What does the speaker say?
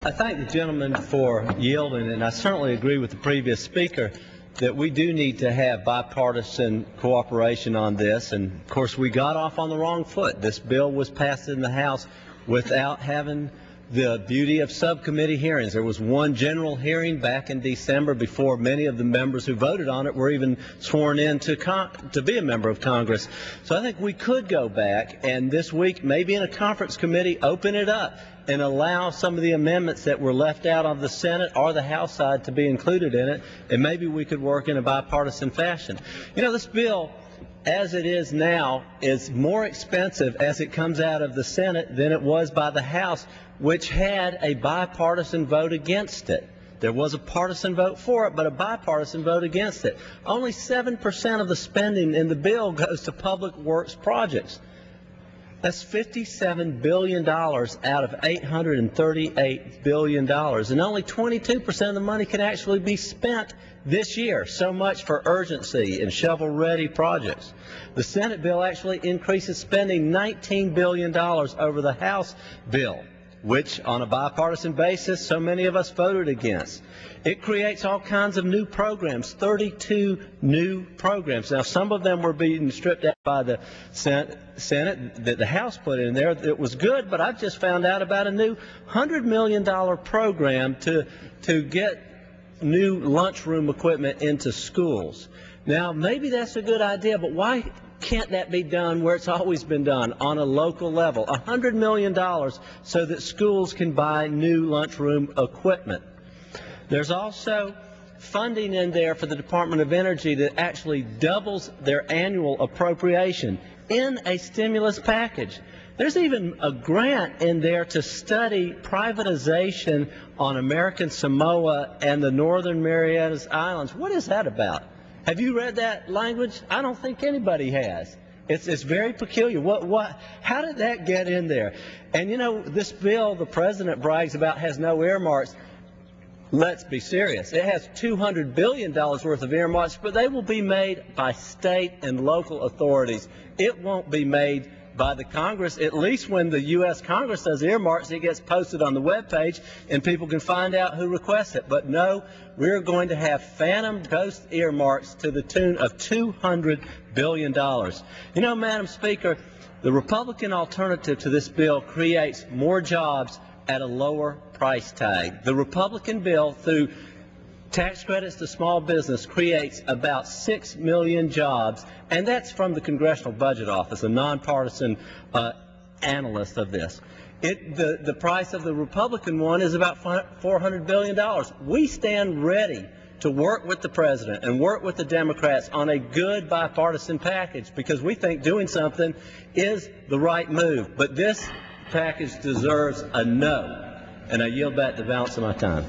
I thank the gentleman for yielding, and I certainly agree with the previous speaker that we do need to have bipartisan cooperation on this. And of course, we got off on the wrong foot. This bill was passed in the House without having the beauty of subcommittee hearings. There was one general hearing back in December before many of the members who voted on it were even sworn in to be a member of Congress. So I think we could go back and this week, maybe in a conference committee, open it up and allow some of the amendments that were left out on the Senate or the House side to be included in it, and maybe we could work in a bipartisan fashion. You know, this bill, as it is now, is more expensive as it comes out of the Senate than it was by the House, which had a bipartisan vote against it. There was a partisan vote for it, but a bipartisan vote against it. Only 7% of the spending in the bill goes to public works projects. That's $57 billion out of $838 billion, and only 22% of the money can actually be spent this year. So much for urgency and shovel-ready projects. The Senate bill actually increases spending $19 billion over the House bill, which on a bipartisan basis so many of us voted against. It creates all kinds of new programs, 32 new programs. Now, some of them were being stripped out by the Senate that the House put in there. It was good, but I've just found out about a new $100 million program to get new lunchroom equipment into schools. Now, maybe that's a good idea, but why can't that be done where it's always been done, on a local level? $100 million so that schools can buy new lunchroom equipment. There's also funding in there for the Department of Energy that actually doubles their annual appropriation in a stimulus package. There's even a grant in there to study privatization on American Samoa and the Northern Marianas Islands. What is that about? Have you read that language? I don't think anybody has. It's very peculiar. How did that get in there? And you know, this bill the president brags about has no earmarks. Let's be serious. It has $200 billion worth of earmarks, but they will be made by state and local authorities. It won't be made by the Congress. At least when the U.S. Congress does earmarks, it gets posted on the web page and people can find out who requests it. But no, we're going to have phantom ghost earmarks to the tune of $200 billion. You know, Madam Speaker, the Republican alternative to this bill creates more jobs at a lower price tag. The Republican bill, through tax credits to small business, creates about 6 million jobs, and that's from the Congressional Budget Office, a nonpartisan analyst of this. The price of the Republican one is about $400 billion. We stand ready to work with the president and work with the Democrats on a good bipartisan package, because we think doing something is the right move. But this package deserves a no, and I yield back the balance of my time.